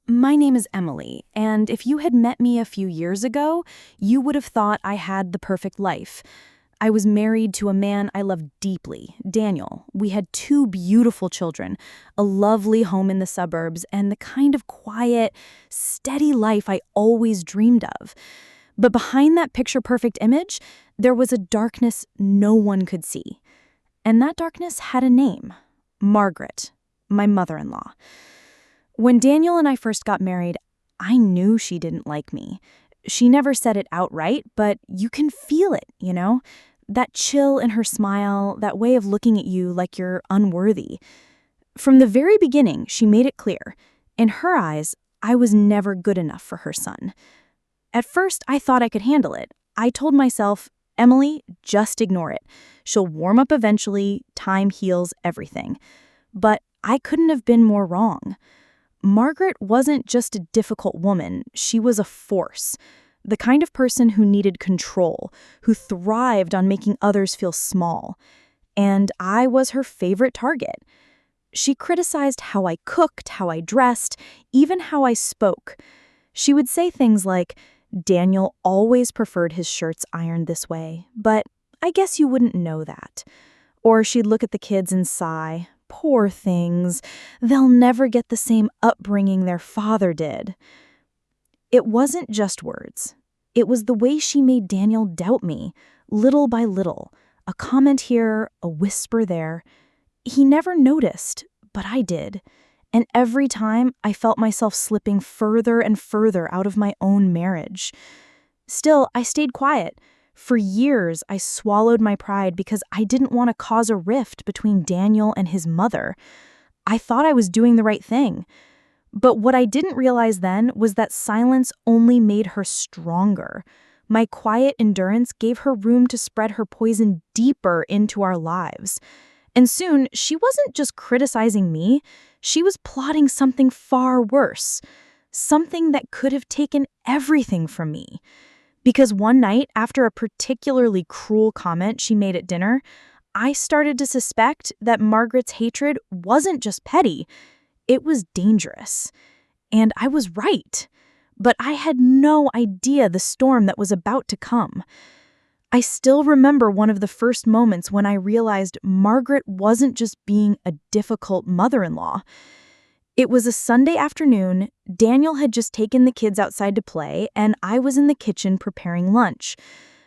My name is Emily, and if you had met me a few years ago, you would have thought I had the perfect life. I was married to a man I loved deeply, Daniel. We had two beautiful children, a lovely home in the suburbs, and the kind of quiet, steady life I always dreamed of. But behind that picture-perfect image, there was a darkness no one could see. And that darkness had a name: Margaret, my mother-in-law. When Daniel and I first got married, I knew she didn't like me. She never said it outright, but you can feel it, you know? That chill in her smile, that way of looking at you like you're unworthy. From the very beginning, she made it clear. In her eyes, I was never good enough for her son. At first, I thought I could handle it. I told myself, Emily, just ignore it. She'll warm up eventually, time heals everything. But I couldn't have been more wrong. Margaret wasn't just a difficult woman, she was a force. The kind of person who needed control, who thrived on making others feel small. And I was her favorite target. She criticized how I cooked, how I dressed, even how I spoke. She would say things like, Daniel always preferred his shirts ironed this way, but I guess you wouldn't know that. Or she'd look at the kids and sigh, poor things, they'll never get the same upbringing their father did. It wasn't just words. It was the way she made Daniel doubt me, little by little. A comment here, a whisper there. He never noticed, but I did. And every time, I felt myself slipping further and further out of my own marriage. Still, I stayed quiet. For years, I swallowed my pride because I didn't want to cause a rift between Daniel and his mother. I thought I was doing the right thing. But what I didn't realize then was that silence only made her stronger. My quiet endurance gave her room to spread her poison deeper into our lives. And soon, she wasn't just criticizing me, she was plotting something far worse. Something that could have taken everything from me. Because one night, after a particularly cruel comment she made at dinner, I started to suspect that Margaret's hatred wasn't just petty, it was dangerous. And I was right. But I had no idea the storm that was about to come. I still remember one of the first moments when I realized Margaret wasn't just being a difficult mother-in-law. It was a Sunday afternoon. Daniel had just taken the kids outside to play, and I was in the kitchen preparing lunch.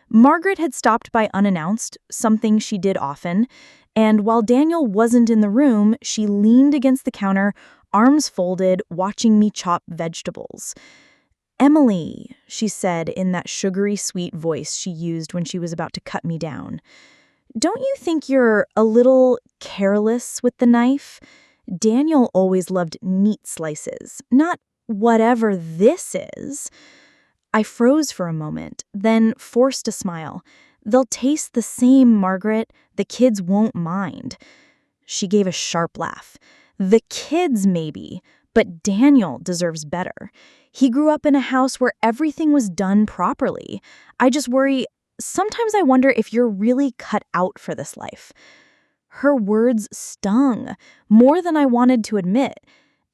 Margaret had stopped by unannounced, something she did often, and while Daniel wasn't in the room, she leaned against the counter, arms folded, watching me chop vegetables. Emily, she said in that sugary sweet voice she used when she was about to cut me down. Don't you think you're a little careless with the knife? Daniel always loved neat slices, not whatever this is. I froze for a moment, then forced a smile. They'll taste the same, Margaret. The kids won't mind. She gave a sharp laugh. The kids, maybe, but Daniel deserves better. He grew up in a house where everything was done properly. I just worry, sometimes I wonder if you're really cut out for this life. Her words stung, more than I wanted to admit.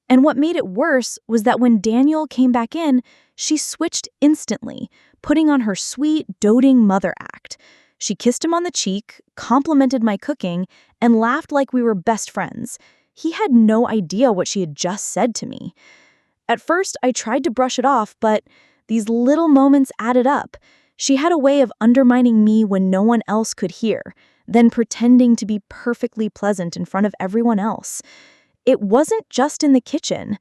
And what made it worse was that when Daniel came back in, she switched instantly, putting on her sweet, doting mother act. She kissed him on the cheek, complimented my cooking, and laughed like we were best friends. He had no idea what she had just said to me. At first, I tried to brush it off, but these little moments added up. She had a way of undermining me when no one else could hear, then pretending to be perfectly pleasant in front of everyone else. It wasn't just in the kitchen.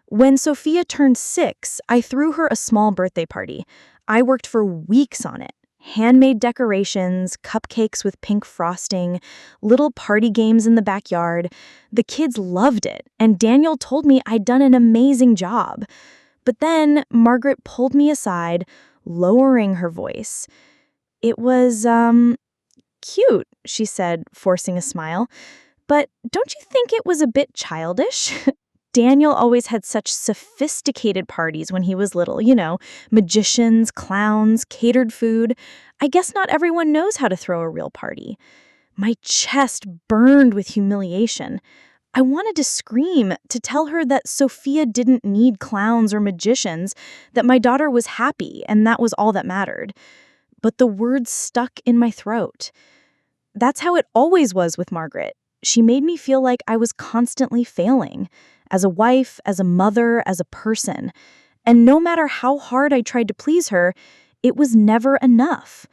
When Sophia turned 6, I threw her a small birthday party. I worked for weeks on it. Handmade decorations, cupcakes with pink frosting, little party games in the backyard. The kids loved it, and Daniel told me I'd done an amazing job. But then Margaret pulled me aside, lowering her voice. It was, cute, she said, forcing a smile. But don't you think it was a bit childish? Daniel always had such sophisticated parties when he was little, magicians, clowns, catered food. I guess not everyone knows how to throw a real party. My chest burned with humiliation. I wanted to scream, to tell her that Sophia didn't need clowns or magicians, that my daughter was happy, and that was all that mattered. But the words stuck in my throat. That's how it always was with Margaret. She made me feel like I was constantly failing, as a wife, as a mother, as a person. And no matter how hard I tried to please her, it was never enough.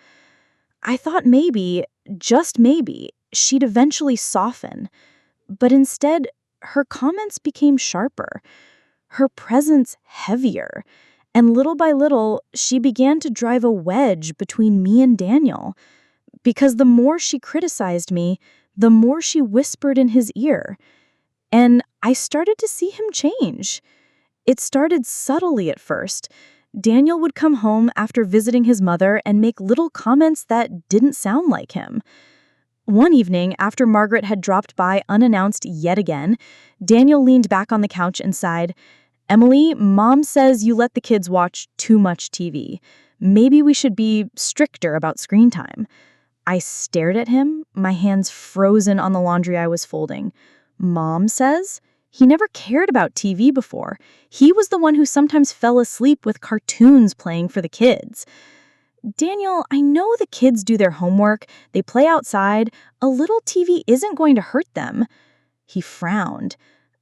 I thought maybe, just maybe, she'd eventually soften. But instead, her comments became sharper, her presence heavier, and little by little, she began to drive a wedge between me and Daniel. Because the more she criticized me, the more she whispered in his ear. And I started to see him change. It started subtly at first. Daniel would come home after visiting his mother and make little comments that didn't sound like him. One evening, after Margaret had dropped by unannounced yet again, Daniel leaned back on the couch and sighed, "Emily, Mom says you let the kids watch too much TV. Maybe we should be stricter about screen time." I stared at him, my hands frozen on the laundry I was folding. Mom says? He never cared about TV before. He was the one who sometimes fell asleep with cartoons playing for the kids. "Daniel, I know the kids do their homework, they play outside. A little TV isn't going to hurt them." He frowned.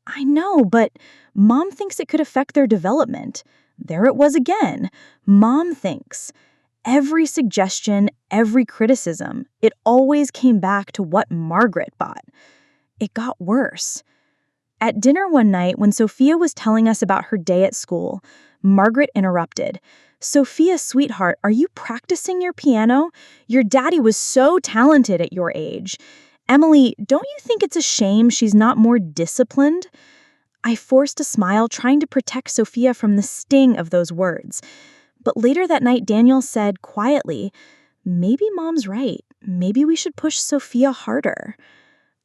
"I know, but Mom thinks it could affect their development." There it was again. Mom thinks. Every suggestion, every criticism, it always came back to what Margaret thought. It got worse. At dinner one night, when Sophia was telling us about her day at school, Margaret interrupted. "Sophia, sweetheart, are you practicing your piano? Your daddy was so talented at your age. Emily, don't you think it's a shame she's not more disciplined?" I forced a smile, trying to protect Sophia from the sting of those words. But later that night, Daniel said quietly, "Maybe Mom's right. Maybe we should push Sophia harder."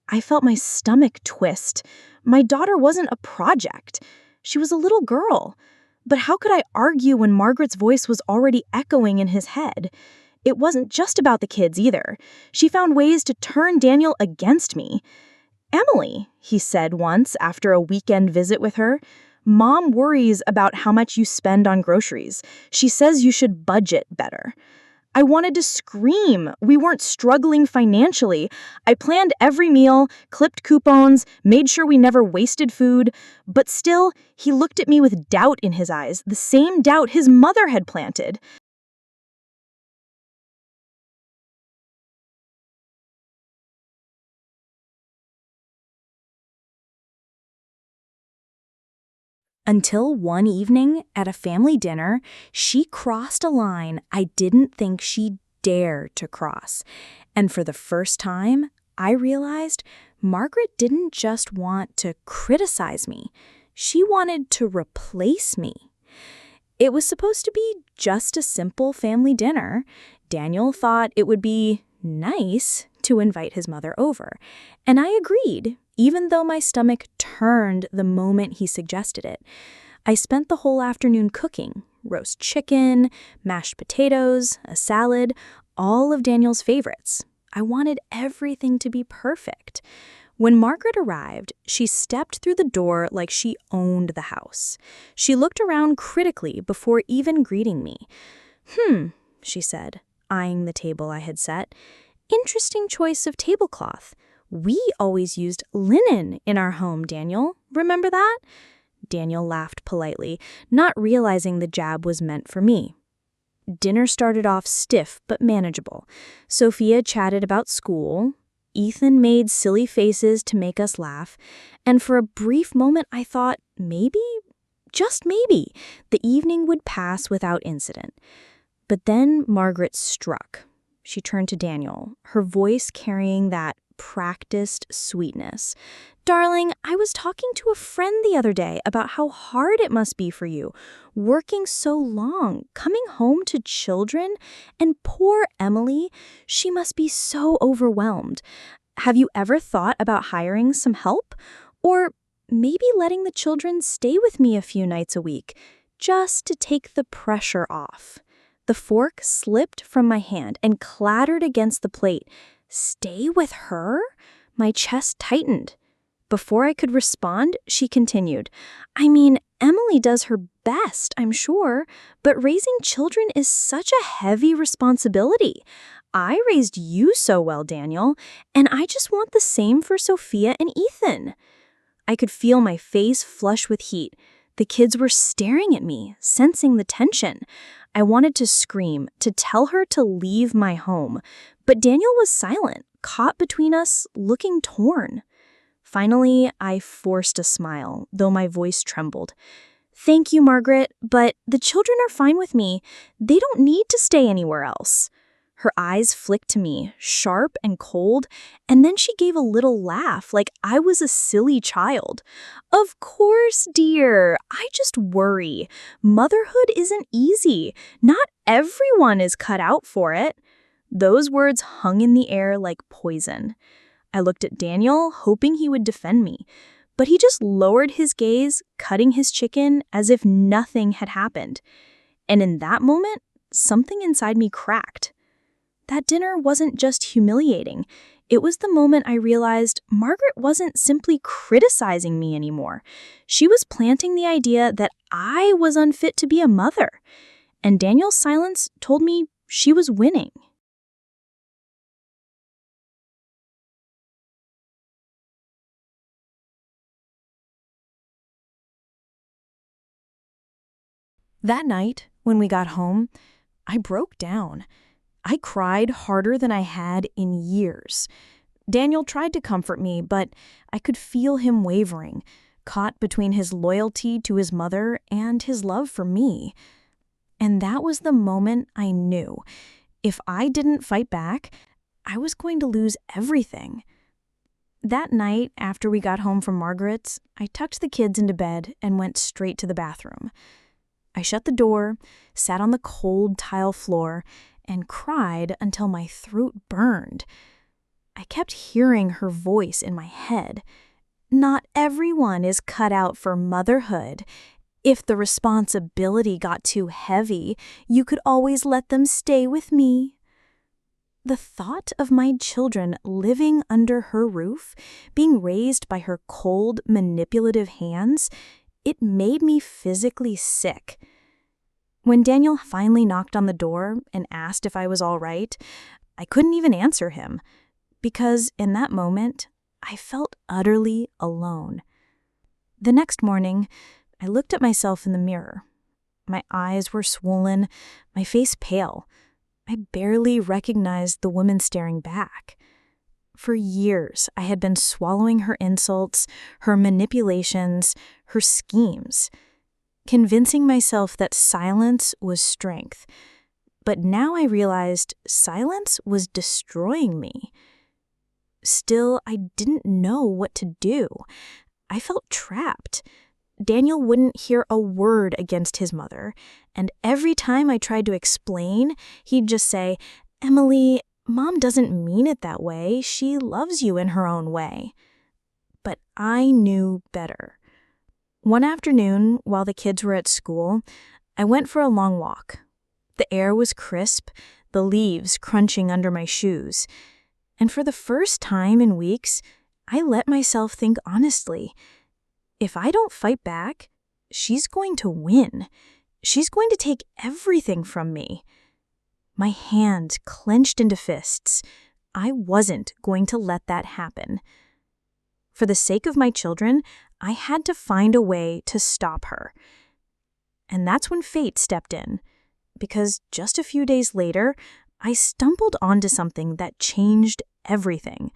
I felt my stomach twist. My daughter wasn't a project. She was a little girl. But how could I argue when Margaret's voice was already echoing in his head? It wasn't just about the kids either. She found ways to turn Daniel against me. "Emily," he said once after a weekend visit with her, "Mom worries about how much you spend on groceries. She says you should budget better." I wanted to scream. We weren't struggling financially. I planned every meal, clipped coupons, made sure we never wasted food. But still, he looked at me with doubt in his eyes, the same doubt his mother had planted. Until one evening at a family dinner, she crossed a line I didn't think she'd dare to cross. And for the first time, I realized Margaret didn't just want to criticize me. She wanted to replace me. It was supposed to be just a simple family dinner. Daniel thought it would be nice to invite his mother over. And I agreed, even though my stomach turned the moment he suggested it. I spent the whole afternoon cooking: roast chicken, mashed potatoes, a salad, all of Daniel's favorites. I wanted everything to be perfect. When Margaret arrived, she stepped through the door like she owned the house. She looked around critically before even greeting me. She said, eyeing the table I had set. "Interesting choice of tablecloth. We always used linen in our home, Daniel. Remember that?" Daniel laughed politely, not realizing the jab was meant for me. Dinner started off stiff but manageable. Sophia chatted about school. Ethan made silly faces to make us laugh. And for a brief moment, I thought maybe, just maybe, the evening would pass without incident. But then Margaret struck. She turned to Daniel, her voice carrying that practiced sweetness. "Darling, I was talking to a friend the other day about how hard it must be for you, working so long, coming home to children, and poor Emily, she must be so overwhelmed. Have you ever thought about hiring some help? Or maybe letting the children stay with me a few nights a week, just to take the pressure off?" The fork slipped from my hand and clattered against the plate. Stay with her? My chest tightened. Before I could respond, she continued, I mean, Emily does her best, I'm sure, but raising children is such a heavy responsibility. I raised you so well, Daniel, and I just want the same for Sophia and Ethan. I could feel my face flush with heat. The kids were staring at me, sensing the tension. I wanted to scream, to tell her to leave my home, but Daniel was silent, caught between us, looking torn. Finally, I forced a smile, though my voice trembled. Thank you, Margaret, but the children are fine with me. They don't need to stay anywhere else. Her eyes flicked to me, sharp and cold, and then she gave a little laugh like I was a silly child. Of course, dear. I just worry. Motherhood isn't easy. Not everyone is cut out for it. Those words hung in the air like poison. I looked at Daniel, hoping he would defend me, but he just lowered his gaze, cutting his chicken as if nothing had happened. And in that moment, something inside me cracked. That dinner wasn't just humiliating. It was the moment I realized Margaret wasn't simply criticizing me anymore. She was planting the idea that I was unfit to be a mother. And Daniel's silence told me she was winning. That night, when we got home, I broke down. I cried harder than I had in years. Daniel tried to comfort me, but I could feel him wavering, caught between his loyalty to his mother and his love for me. And that was the moment I knew. If I didn't fight back, I was going to lose everything. That night, after we got home from Margaret's, I tucked the kids into bed and went straight to the bathroom. I shut the door, sat on the cold tile floor, and cried until my throat burned. I kept hearing her voice in my head. Not everyone is cut out for motherhood. If the responsibility got too heavy, you could always let them stay with me. The thought of my children living under her roof, being raised by her cold, manipulative hands, it made me physically sick. When Daniel finally knocked on the door and asked if I was all right, I couldn't even answer him, because in that moment, I felt utterly alone. The next morning, I looked at myself in the mirror. My eyes were swollen, my face pale. I barely recognized the woman staring back. For years, I had been swallowing her insults, her manipulations, her schemes, convincing myself that silence was strength. But now I realized silence was destroying me. Still, I didn't know what to do. I felt trapped. Daniel wouldn't hear a word against his mother, and every time I tried to explain, he'd just say, "Emily, Mom doesn't mean it that way. She loves you in her own way." But I knew better. One afternoon, while the kids were at school, I went for a long walk. The air was crisp, the leaves crunching under my shoes. And for the first time in weeks, I let myself think honestly. If I don't fight back, she's going to win. She's going to take everything from me. My hands clenched into fists. I wasn't going to let that happen. For the sake of my children, I had to find a way to stop her. And that's when fate stepped in, because just a few days later, I stumbled onto something that changed everything,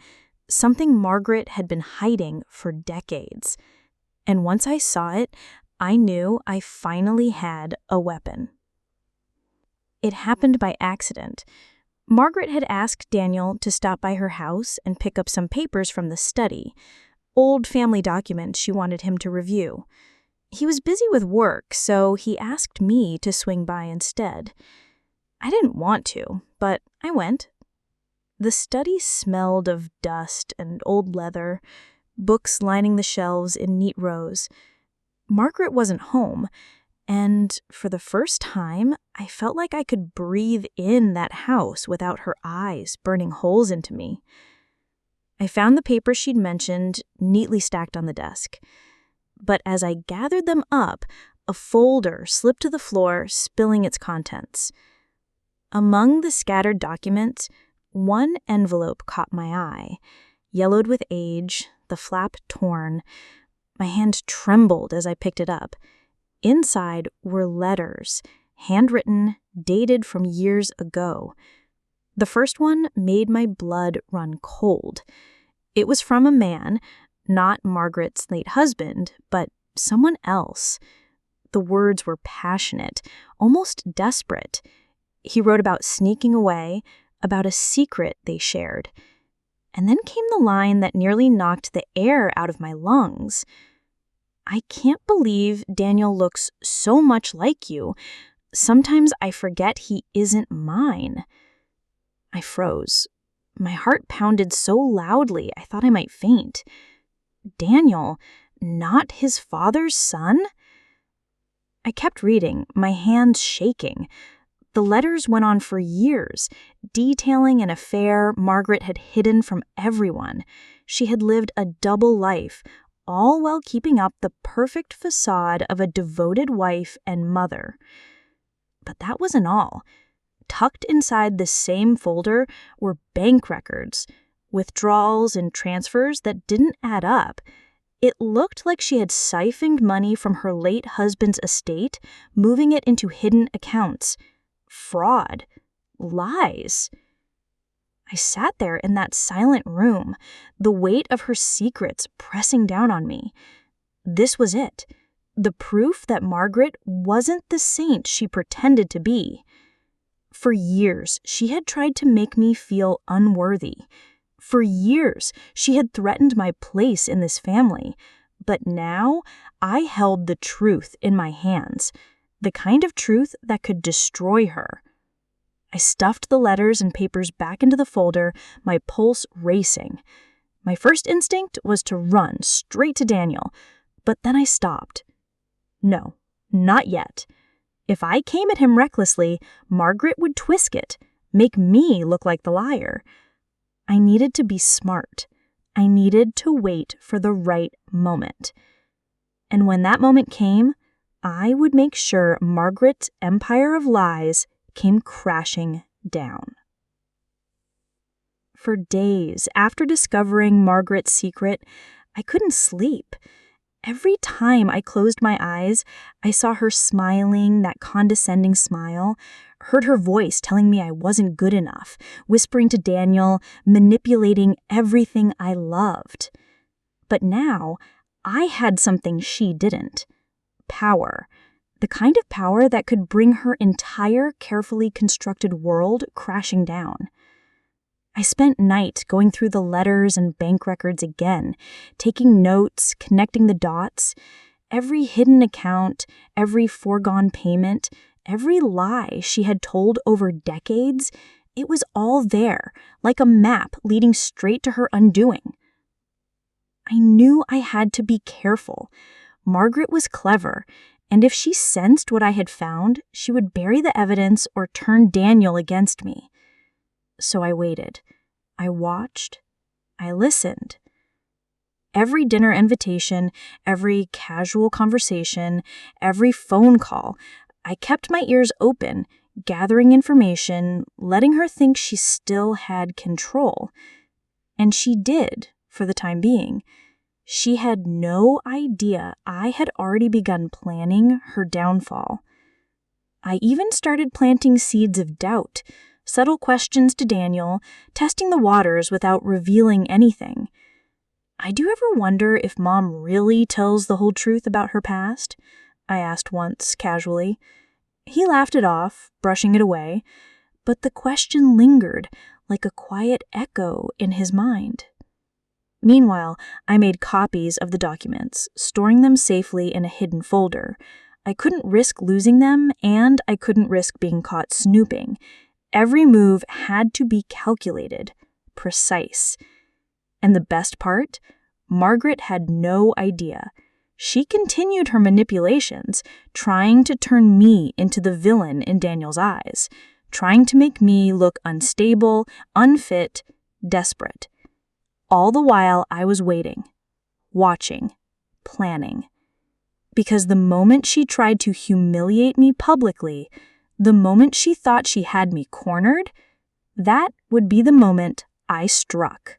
something Margaret had been hiding for decades. And once I saw it, I knew I finally had a weapon. It happened by accident. Margaret had asked Daniel to stop by her house and pick up some papers from the study, old family documents she wanted him to review. He was busy with work, so he asked me to swing by instead. I didn't want to, but I went. The study smelled of dust and old leather, books lining the shelves in neat rows. Margaret wasn't home, and for the first time, I felt like I could breathe in that house without her eyes burning holes into me. I found the papers she'd mentioned neatly stacked on the desk. But as I gathered them up, a folder slipped to the floor, spilling its contents. Among the scattered documents, one envelope caught my eye, yellowed with age, the flap torn. My hand trembled as I picked it up. Inside were letters, handwritten, dated from years ago. The first one made my blood run cold. It was from a man, not Margaret's late husband, but someone else. The words were passionate, almost desperate. He wrote about sneaking away, about a secret they shared. And then came the line that nearly knocked the air out of my lungs. "I can't believe Daniel looks so much like you. Sometimes I forget he isn't mine." I froze. My heart pounded so loudly I thought I might faint. Daniel, not his father's son? I kept reading, my hands shaking. The letters went on for years, detailing an affair Margaret had hidden from everyone. She had lived a double life, all while keeping up the perfect facade of a devoted wife and mother. But that wasn't all. Tucked inside the same folder were bank records, withdrawals and transfers that didn't add up. It looked like she had siphoned money from her late husband's estate, moving it into hidden accounts. Fraud. Lies. I sat there in that silent room, the weight of her secrets pressing down on me. This was it. The proof that Margaret wasn't the saint she pretended to be. For years, she had tried to make me feel unworthy. For years, she had threatened my place in this family. But now, I held the truth in my hands, the kind of truth that could destroy her. I stuffed the letters and papers back into the folder, my pulse racing. My first instinct was to run straight to Daniel, but then I stopped. No, not yet. If I came at him recklessly, Margaret would twist it, make me look like the liar. I needed to be smart. I needed to wait for the right moment. And when that moment came, I would make sure Margaret's empire of lies came crashing down. For days after discovering Margaret's secret, I couldn't sleep. Every time I closed my eyes, I saw her smiling, that condescending smile, heard her voice telling me I wasn't good enough, whispering to Daniel, manipulating everything I loved. But now, I had something she didn't. Power. The kind of power that could bring her entire carefully constructed world crashing down. I spent nights going through the letters and bank records again, taking notes, connecting the dots. Every hidden account, every foregone payment, every lie she had told over decades, it was all there, like a map leading straight to her undoing. I knew I had to be careful. Margaret was clever, and if she sensed what I had found, she would bury the evidence or turn Daniel against me. So I waited. I watched. I listened. Every dinner invitation, every casual conversation, every phone call, I kept my ears open, gathering information, letting her think she still had control. And she did, for the time being. She had no idea I had already begun planning her downfall. I even started planting seeds of doubt, subtle questions to Daniel, testing the waters without revealing anything. "I do ever wonder if Mom really tells the whole truth about her past?" I asked once, casually. He laughed it off, brushing it away, but the question lingered like a quiet echo in his mind. Meanwhile, I made copies of the documents, storing them safely in a hidden folder. I couldn't risk losing them, and I couldn't risk being caught snooping. Every move had to be calculated, precise. And the best part? Margaret had no idea. She continued her manipulations, trying to turn me into the villain in Daniel's eyes, trying to make me look unstable, unfit, desperate. All the while I was waiting, watching, planning. Because the moment she tried to humiliate me publicly, the moment she thought she had me cornered, that would be the moment I struck.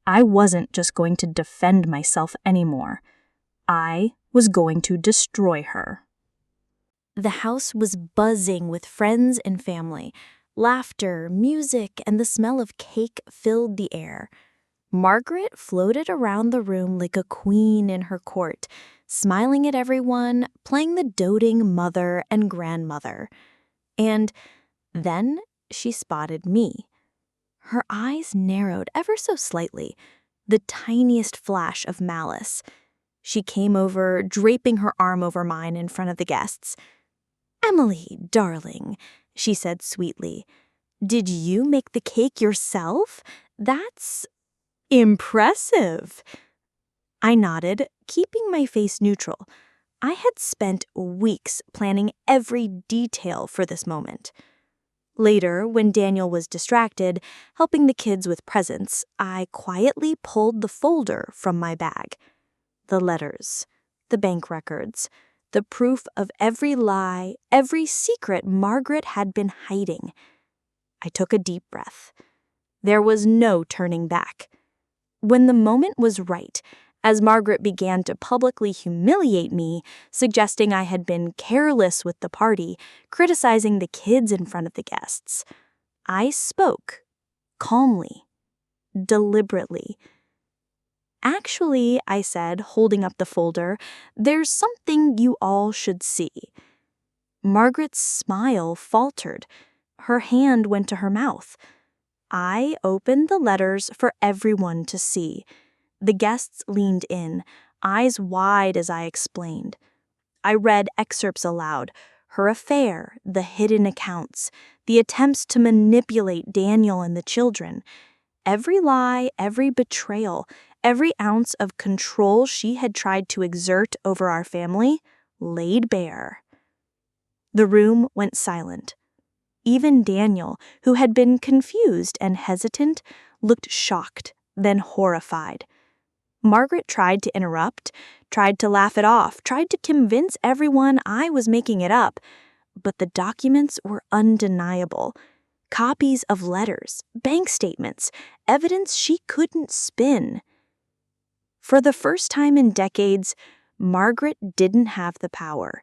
I wasn't just going to defend myself anymore. I was going to destroy her. The house was buzzing with friends and family. Laughter, music, and the smell of cake filled the air. Margaret floated around the room like a queen in her court, smiling at everyone, playing the doting mother and grandmother. And then she spotted me. Her eyes narrowed ever so slightly, the tiniest flash of malice. She came over, draping her arm over mine in front of the guests. "Emily, darling," she said sweetly, "did you make the cake yourself? That's impressive." I nodded, keeping my face neutral. I had spent weeks planning every detail for this moment. Later, when Daniel was distracted, helping the kids with presents, I quietly pulled the folder from my bag. The letters, the bank records, the proof of every lie, every secret Margaret had been hiding. I took a deep breath. There was no turning back. When the moment was right, as Margaret began to publicly humiliate me, suggesting I had been careless with the party, criticizing the kids in front of the guests, I spoke calmly, deliberately. "Actually," I said, holding up the folder, "there's something you all should see." Margaret's smile faltered. Her hand went to her mouth. I opened the letters for everyone to see. The guests leaned in, eyes wide as I explained. I read excerpts aloud: her affair, the hidden accounts, the attempts to manipulate Daniel and the children. Every lie, every betrayal, every ounce of control she had tried to exert over our family laid bare. The room went silent. Even Daniel, who had been confused and hesitant, looked shocked, then horrified. Margaret tried to interrupt, tried to laugh it off, tried to convince everyone I was making it up, but the documents were undeniable. Copies of letters, bank statements, evidence she couldn't spin. For the first time in decades, Margaret didn't have the power.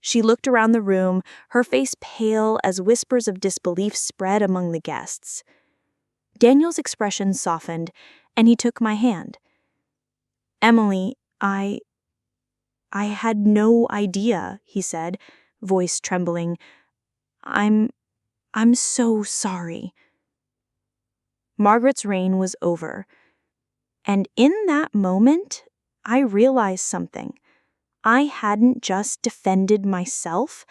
She looked around the room, her face pale as whispers of disbelief spread among the guests. Daniel's expression softened, and he took my hand. "Emily, I had no idea," he said, voice trembling. I'm so sorry." Margaret's reign was over. And in that moment, I realized something. I hadn't just defended myself,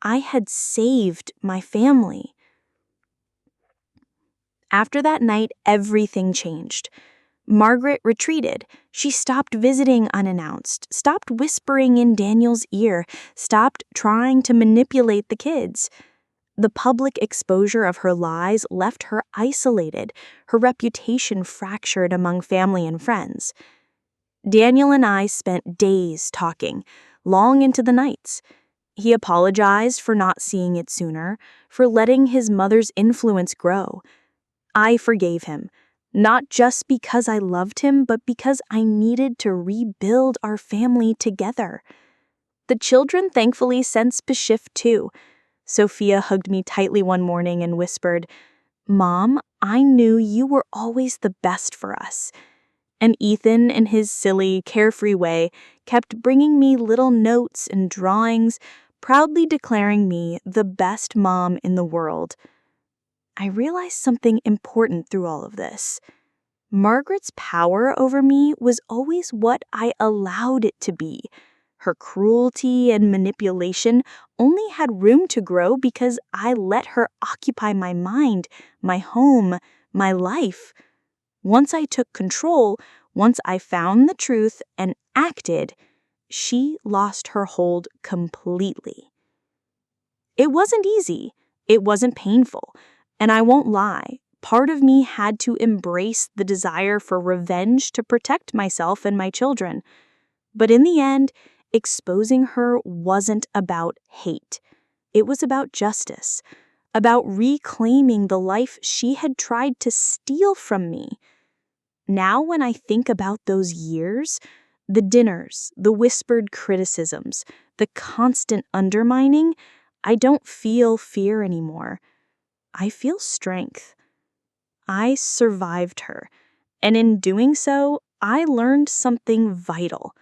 I had saved my family. After that night, everything changed. Margaret retreated. She stopped visiting unannounced, stopped whispering in Daniel's ear, stopped trying to manipulate the kids. The public exposure of her lies left her isolated, her reputation fractured among family and friends. Daniel and I spent days talking, long into the nights. He apologized for not seeing it sooner, for letting his mother's influence grow. I forgave him, not just because I loved him, but because I needed to rebuild our family together. The children thankfully sensed the shift too. Sophia hugged me tightly one morning and whispered, "Mom, I knew you were always the best for us." And Ethan, in his silly, carefree way, kept bringing me little notes and drawings, proudly declaring me the best mom in the world. I realized something important through all of this. Margaret's power over me was always what I allowed it to be. Her cruelty and manipulation only had room to grow because I let her occupy my mind, my home, my life. Once I took control, once I found the truth and acted, she lost her hold completely. It wasn't easy. It wasn't painful. And I won't lie, Part of me had to embrace the desire for revenge to protect myself and my children. But in the end, exposing her wasn't about hate. It was about justice, about reclaiming the life she had tried to steal from me. Now, when I think about those years, the dinners, the whispered criticisms, the constant undermining, I don't feel fear anymore. I feel strength. I survived her, and in doing so, I learned something vital.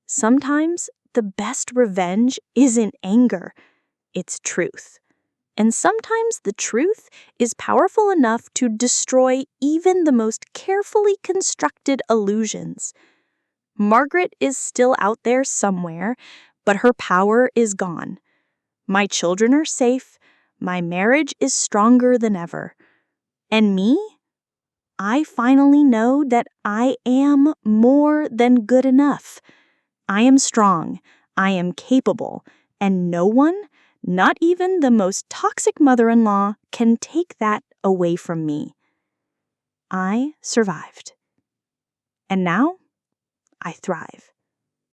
Sometimes the best revenge isn't anger, it's truth. And sometimes the truth is powerful enough to destroy even the most carefully constructed illusions. Margaret is still out there somewhere, but her power is gone. My children are safe, my marriage is stronger than ever. And me? I finally know that I am more than good enough. I am strong, I am capable, and no one, not even the most toxic mother-in-law, can take that away from me. I survived. And now, I thrive.